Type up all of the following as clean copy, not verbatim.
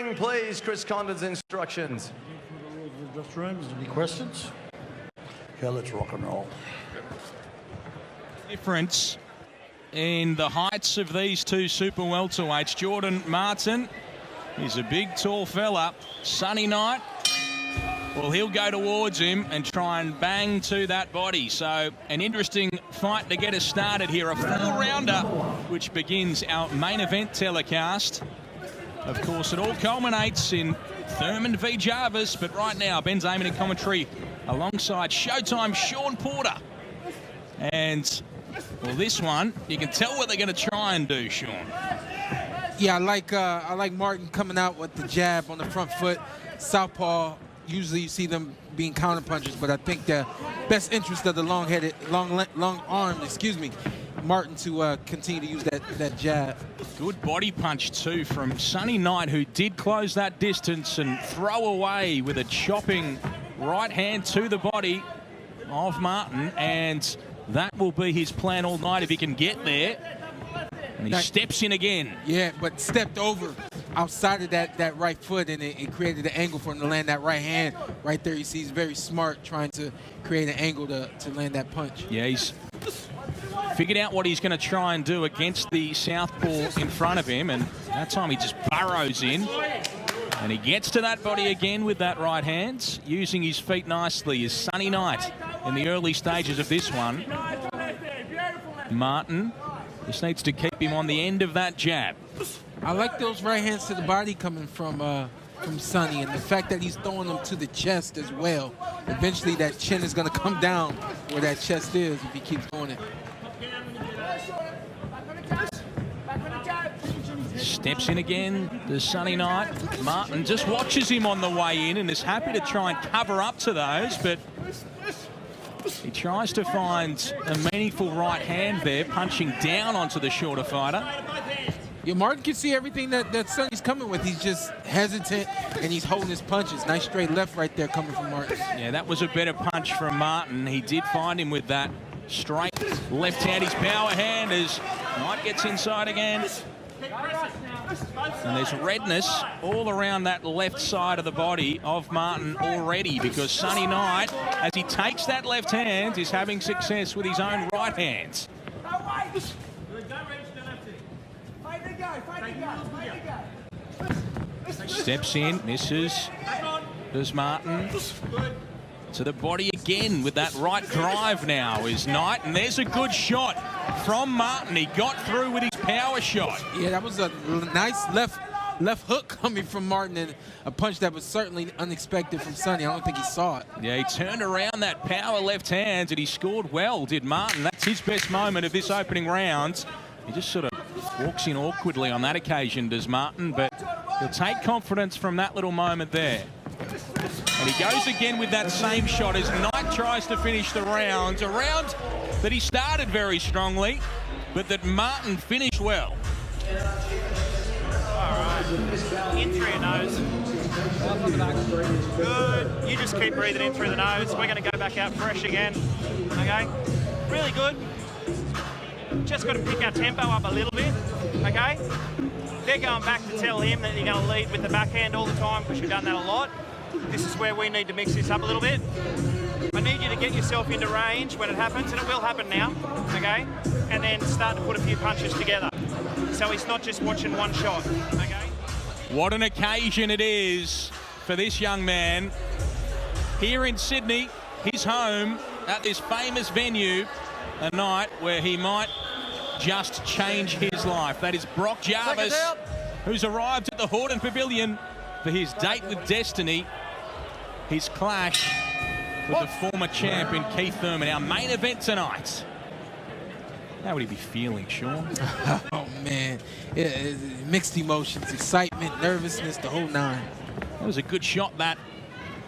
ring, please. Chris Condon's instructions. Just rooms. Any questions? Yeah, let's rock and roll. Difference in the heights of these two super welterweights. Jordan Martin, he's a big, tall fella. Sonny Knight, well, he'll go towards him and try and bang to that body. So an interesting fight to get us started here. A four-rounder, which begins our main event telecast. Of course, it all culminates in Thurman v. Jarvis, but right now, Ben Zaman in commentary alongside Showtime Sean Porter. And, well, this one, you can tell what they're going to try and do, Sean. Yeah, I like Martin coming out with the jab on the front foot. Southpaw, usually you see them being counter punchers, but I think the best interest of the long arm, Martin to continue to use that jab. Good body punch too from Sonny Knight, who did close that distance and throw away with a chopping right hand to the body of Martin, and that will be his plan all night if he can get there. And he steps in again. Yeah, but stepped over outside of that right foot, and it created an angle for him to land that right hand. Right there, you see he's very smart trying to create an angle to land that punch. Yeah, he's figured out what he's going to try and do against the southpaw in front of him, and that time he just burrows in. And he gets to that body again with that right hand, using his feet nicely, is Sonny Knight in the early stages of this one. Martin just needs to keep him on the end of that jab. I like those right hands to the body coming from Sonny, and the fact that he's throwing them to the chest as well. Eventually that chin is going to come down where that chest is if he keeps doing it. Steps in again, the Sonny Knight. Martin just watches him on the way in and is happy to try and cover up to those, but he tries to find a meaningful right hand there, punching down onto the shorter fighter. Yeah, Martin can see everything that Sonny's coming with. He's just hesitant, and he's holding his punches. Nice straight left right there coming from Martin. Yeah, that was a better punch from Martin. He did find him with that straight left hand. His power hand as Knight gets inside again. And there's redness all around that left side of the body of Martin already, because Sonny Knight, as he takes that left hand, is having success with his own right hands. Steps in, misses. Does Martin. To the body again with that right drive now is Knight, and there's a good shot from Martin. He got through with his power shot. Yeah, that was a nice left hook coming from Martin, and a punch that was certainly unexpected from Sonny. I don't think he saw it. Yeah, he turned around that power left hand, and he scored well, did Martin. That's his best moment of this opening round. He just sort of walks in awkwardly on that occasion, does Martin, but he'll take confidence from that little moment there. And he goes again with that same shot as Knight tries to finish the round. A round that he started very strongly, but that Martin finished well. All right. In through your nose. Good. You just keep breathing in through the nose. We're going to go back out fresh again. Okay? Really good. Just got to pick our tempo up a little bit. Okay? They're going back to tell him that you're going to lead with the backhand all the time, because you've done that a lot. This is where we need to mix this up a little bit. I need you to get yourself into range when it happens, and it will happen now, okay? And then start to put a few punches together. So he's not just watching one shot, okay? What an occasion it is for this young man here in Sydney, his home, at this famous venue, a night where he might just change his life. That is Brock Jarvis, who's arrived at the Horton Pavilion for his date with destiny, his clash with the former champion Keith Thurman, our main event tonight. How would he be feeling, Sean? Oh, man. Mixed emotions, excitement, nervousness, the whole nine. That was a good shot, that,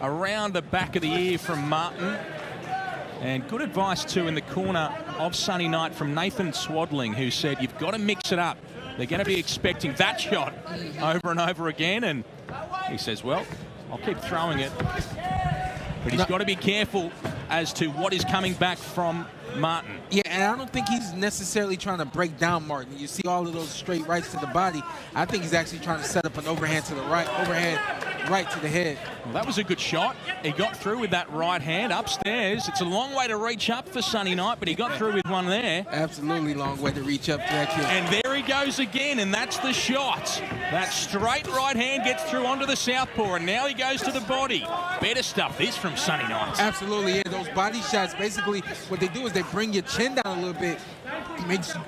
around the back of the ear from Martin. And good advice, too, in the corner of Sonny Knight from Nathan Swadling, who said, you've got to mix it up. They're going to be expecting that shot over and over again. And he says, well, I'll keep throwing it. But he's got to be careful as to what is coming back from Martin. Yeah, and I don't think he's necessarily trying to break down Martin. You see all of those straight rights to the body. I think he's actually trying to set up an overhand to the right, overhand right to the head. Well, that was a good shot. He got through with that right hand upstairs. It's a long way to reach up for Sonny Knight, but he got through with one there. Absolutely long way to reach up to that kill. And there he goes again, and that's the shot. That straight right hand gets through onto the southpaw, and now he goes to the body. Better stuff this from Sonny Knight. Absolutely, yeah. Those body shots, basically, what they do is they bring your chin down a little bit.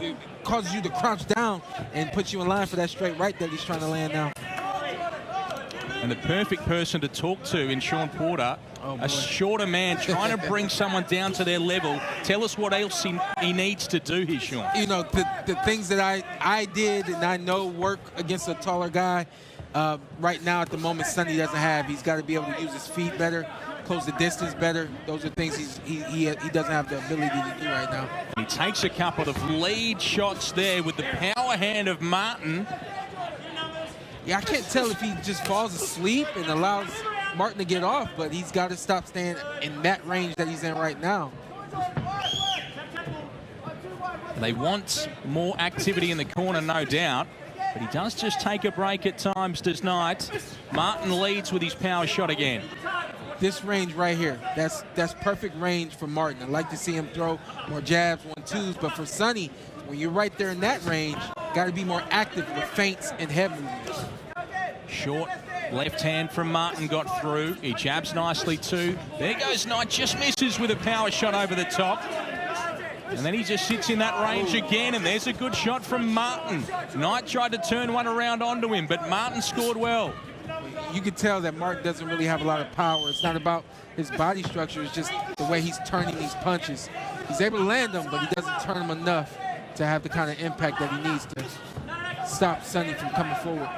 It causes you to crouch down and puts you in line for that straight right that he's trying to land now. And the perfect person to talk to in Sean Porter, a shorter man trying to bring someone down to their level. Tell us what else he needs to do here, Sean. You know, the things that I did and I know work against a taller guy, right now at the moment Sonny doesn't have. He's got to be able to use his feet better, close the distance better. Those are things he doesn't have the ability to do right now. He takes a couple of lead shots there with the power hand of Martin. Yeah, I can't tell if he just falls asleep and allows Martin to get off, but he's got to stop staying in that range that he's in right now. They want more activity in the corner, no doubt, but he does just take a break at times, does Knight. Martin leads with his power shot again. This range right here, that's perfect range for Martin. I'd like to see him throw more jabs, 1-2s, but for Sonny, when you're right there in that range, got to be more active with feints and head movements. Short left hand from Martin got through. He jabs nicely too. There goes Knight, just misses with a power shot over the top. And then he just sits in that range again, and there's a good shot from Martin. Knight tried to turn one around onto him, but Martin scored well. You can tell that Martin doesn't really have a lot of power. It's not about his body structure, it's just the way he's turning these punches. He's able to land them, but he doesn't turn them enough to have the kind of impact that he needs to stop Sonny from coming forward.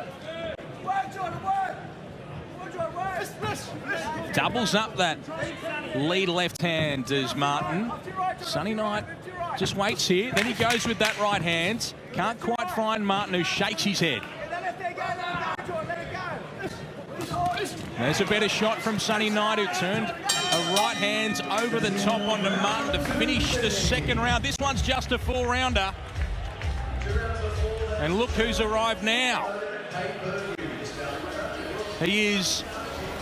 Doubles up that lead left hand does Martin. Sonny Knight just waits here. Then he goes with that right hand. Can't quite find Martin, who shakes his head. There's a better shot from Sonny Knight, who turned a right hand over the top onto Martin to finish the second round. This one's just a 4-rounder. And look who's arrived now. He is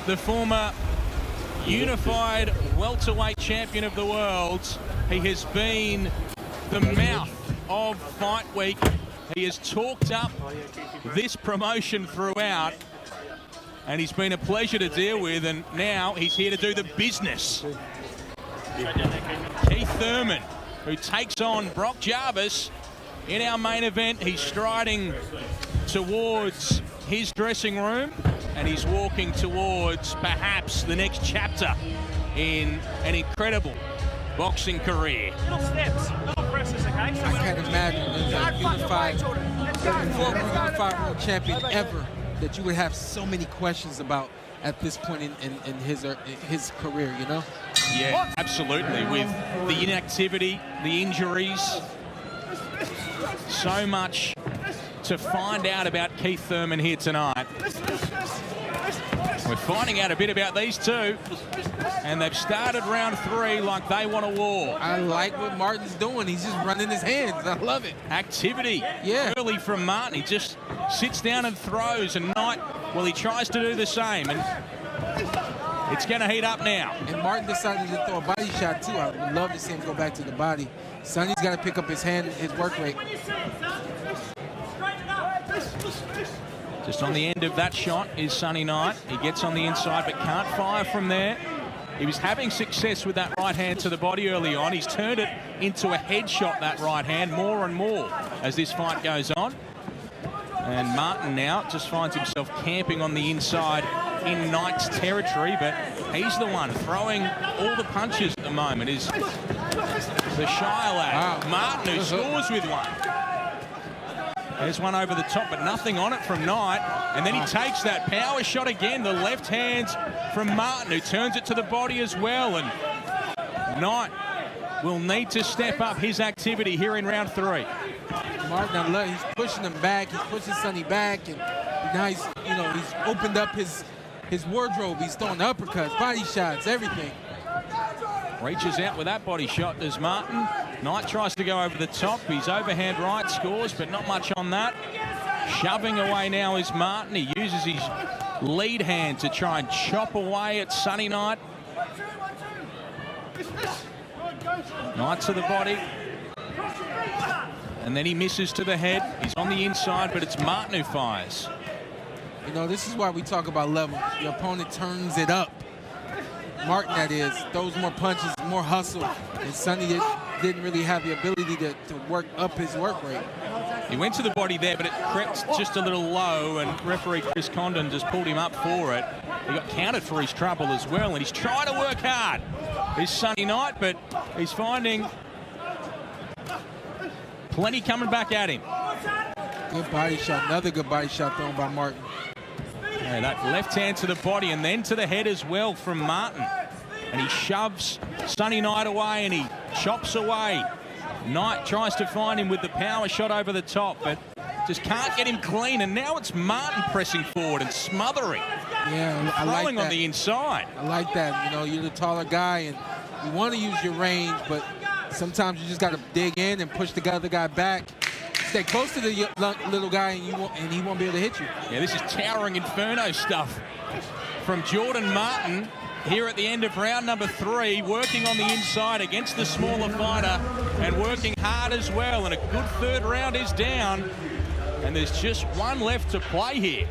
the former unified welterweight champion of the world. He has been the mouth of Fight Week. He has talked up this promotion throughout, and he's been a pleasure to deal with, and now he's here to do the business. Keith Thurman, who takes on Brock Jarvis in our main event. He's striding towards his dressing room, and he's walking towards perhaps the next chapter in an incredible boxing career. Little steps, little presses, okay? I can't imagine as a unified world champion ever that you would have so many questions about at this point in his career, you know? Yeah, absolutely. With the inactivity, the injuries, so much to find out about Keith Thurman here tonight. We're finding out a bit about these two, and they've started round 3 like they want a war. I like what Martin's doing. He's just running his hands. I love it. Activity Yeah. early from Martin. He just sits down and throws, and Knight, well, he tries to do the same, and it's going to heat up now. And Martin decided to throw a body shot too. I would love to see him go back to the body. Sonny's got to pick up his work rate. Just on the end of that shot is Sonny Knight. He gets on the inside but can't fire from there. He was having success with that right hand to the body early on. He's turned it into a headshot, that right hand, more and more as this fight goes on. And Martin now just finds himself camping on the inside in Knight's territory, but he's the one throwing all the punches at the moment, is the shy lad. Wow. Martin, who scores with one. There's one over the top, but nothing on it from Knight. And then he takes that power shot again, the left hand from Martin, who turns it to the body as well. And Knight will need to step up his activity here in round 3. Martin, I love, he's pushing him back. He's pushing Sonny back, and now he's opened up his wardrobe. He's throwing uppercuts, body shots, everything. Reaches out with that body shot, does Martin. Knight tries to go over the top. His overhand right scores, but not much on that. Shoving away now is Martin. He uses his lead hand to try and chop away at Sonny Knight. Knight to the body. And then he misses to the head. He's on the inside, but it's Martin who fires. You know, this is why we talk about level. Your opponent turns it up. Martin, that is, throws more punches, more hustle. And Sonny didn't really have the ability to work up his work rate. He went to the body there, but it crept just a little low, and referee Chris Condon just pulled him up for it. He got counted for his trouble as well, and he's trying to work hard. He's Sonny Knight, but he's finding plenty coming back at him. Good body shot, another good body shot thrown by Martin. Yeah, that left hand to the body and then to the head as well from Martin. And he shoves Sonny Knight away and he chops away. Knight tries to find him with the power shot over the top, but just can't get him clean. And now it's Martin pressing forward and smothering. Yeah, I like throwing that. on the inside. I like that. You know, you're the taller guy and you want to use your range, but sometimes you just got to dig in and push the other guy back. Stay close to the little guy and he won't be able to hit you. Yeah, this is towering inferno stuff from Jordan Martin here at the end of round number 3, working on the inside against the smaller fighter and working hard as well. And a good third round is down, and there's just one left to play here.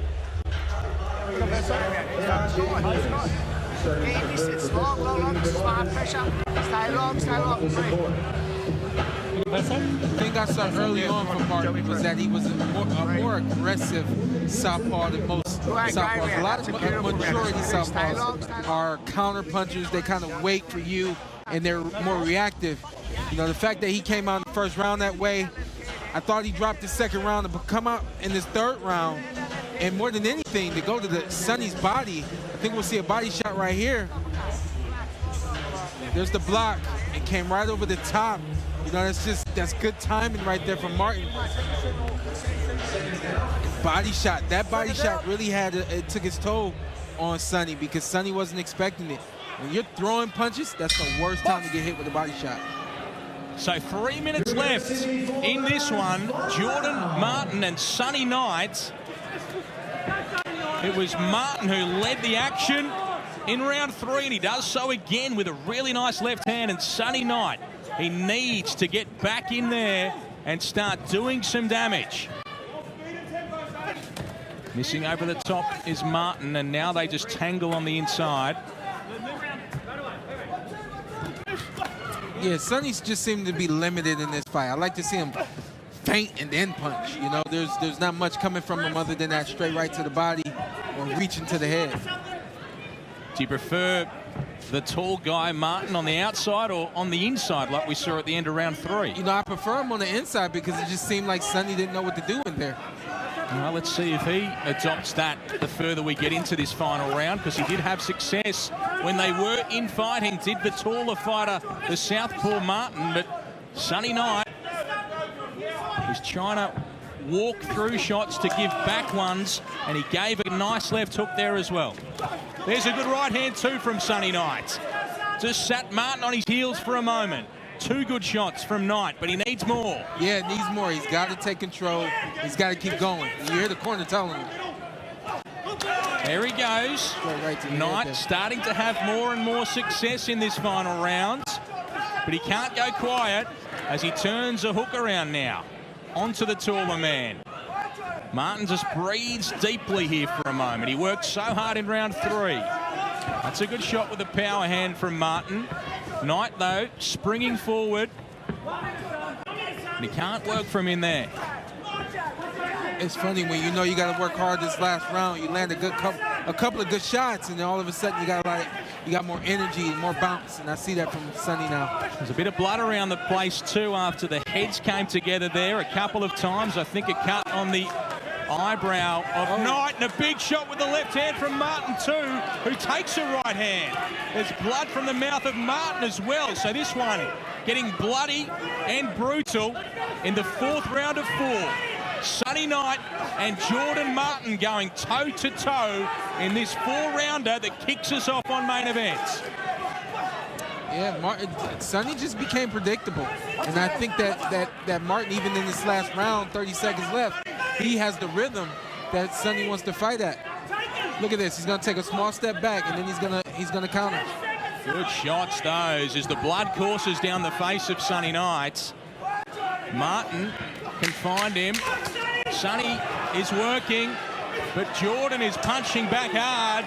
The thing I saw early on from Martin was that he was a more aggressive southpaw than most southpaws. A lot of majority southpaws are counter punchers. They kind of wait for you, and they're more reactive. You know, the fact that he came out in the first round that way, I thought he dropped his second round to come out in this third round. And more than anything, to go to the Sonny's body, I think we'll see a body shot right here. There's the block. It came right over the top. You know, that's good timing right there from Martin. Body shot. That body shot really it took its toll on Sonny because Sonny wasn't expecting it. When you're throwing punches, that's the worst time to get hit with a body shot. So 3 minutes left in this one. Jordan Martin and Sonny Knight. It was Martin who led the action in round 3, and he does so again with a really nice left hand. And Sonny Knight, he needs to get back in there and start doing some damage. Missing over the top is Martin, and now they just tangle on the inside. Yeah, Sonny's just seemed to be limited in this fight. I like to see him feint and then punch. You know, there's not much coming from him other than that straight right to the body or reaching to the head. Do you prefer the tall guy Martin on the outside or on the inside like we saw at the end of round 3? You know, I prefer him on the inside because it just seemed like Sonny didn't know what to do in there. Well, let's see if he adopts that the further we get into this final round, because he did have success when they were in fighting. Did the taller fighter, the southpaw Martin, but Sonny Knight was trying to walk through shots to give back ones, and he gave a nice left hook there as well. There's a good right hand too from Sonny Knight. Just sat Martin on his heels for a moment. 2 good shots from Knight, but he needs more. Yeah, it needs more. He's got to take control. He's got to keep going. You hear the corner telling him. There he goes. Right to Knight starting to have more and more success in this final round, but he can't go quiet as he turns a hook around now onto the taller man. Martin just breathes deeply here for a moment. He worked so hard in round 3. That's a good shot with the power hand from Martin. Knight, though, springing forward. And he can't work from in there. It's funny when you know you got to work hard this last round. You land a couple of good shots, and then all of a sudden you got more energy and more bounce. And I see that from Sonny now. There's a bit of blood around the place too after the heads came together there a couple of times. I think a cut on the eyebrow of Knight, and a big shot with the left hand from Martin too, who takes a right hand. There's blood from the mouth of Martin as well. So this one getting bloody and brutal in the 4th round of 4. Sonny Knight and Jordan Martin going toe-to-toe in this 4-rounder that kicks us off on main event. Yeah, Martin, Sonny just became predictable. And I think that Martin, even in this last round, 30 seconds left, he has the rhythm that Sonny wants to fight at. Look at this. He's going to take a small step back, and then he's gonna counter. Good shots, those, as the blood courses down the face of Sonny Knight. Martin can find him. Sonny is working, but Jordan is punching back hard.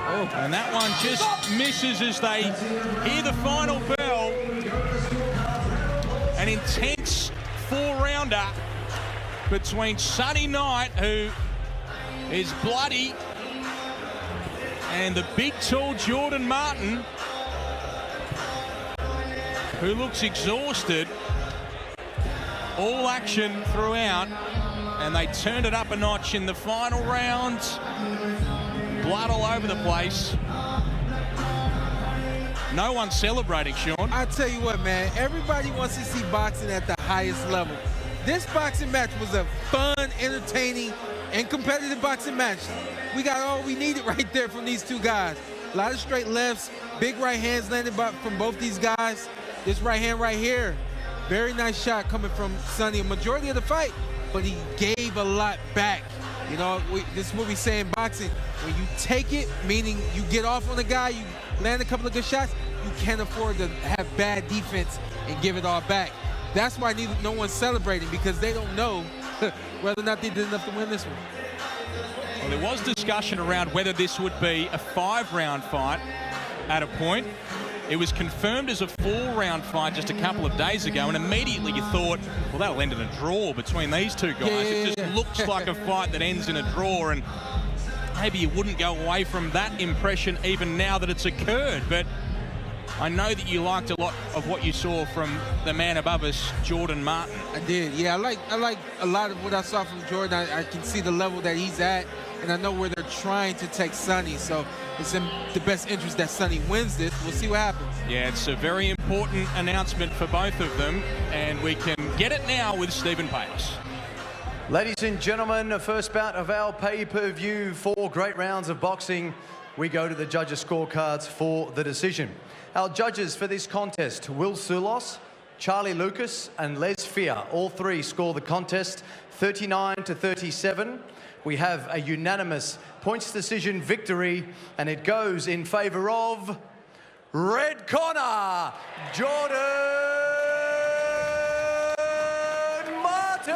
Oh, and that one just misses as they hear the final bell. An intense 4-rounder between Sonny Knight, who is bloody, and the big, tall Jordan Martin, who looks exhausted. All action throughout, and they turned it up a notch in the final round. Blood all over the place. No one's celebrating, Sean. I tell you what, man, everybody wants to see boxing at the highest level. This boxing match was a fun, entertaining, and competitive boxing match. We got all we needed right there from these two guys. A lot of straight lefts, big right hands landed from both these guys. This right hand right here, very nice shot coming from Sonny. A majority of the fight, but he gave a lot back. You know, this is what we say in boxing. When you take it, meaning you get off on the guy, you land a couple of good shots, you can't afford to have bad defense and give it all back. That's why no one's celebrating, because they don't know whether or not they did enough to win this one. Well, there was discussion around whether this would be a 5-round fight at a point. It was confirmed as a 4-round fight just a couple of days ago, and immediately you thought, well, that'll end in a draw between these two guys. It just looks like a fight that ends in a draw, and maybe you wouldn't go away from that impression even now that it's occurred. But I know that you liked a lot of what you saw from the man above us, Jordan Martin. I did, yeah. I like a lot of what I saw from Jordan. I can see the level that he's at, and I know where they're trying to take Sonny. So it's in the best interest that Sonny wins this. We'll see what happens. Yeah, it's a very important announcement for both of them, and we can get it now with Stephen Pace. Ladies and gentlemen, the first bout of our pay-per-view, 4 great rounds of boxing. We go to the judges' scorecards for the decision. Our judges for this contest, Will Sulos, Charlie Lucas and Les Fear. All 3 score the contest 39-37. We have a unanimous points decision victory, and it goes in favour of red corner, Jordan Martin.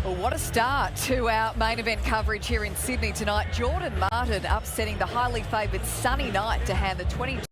Well, what a start to our main event coverage here in Sydney tonight. Jordan Martin upsetting the highly favoured Sonny Knight to hand the 22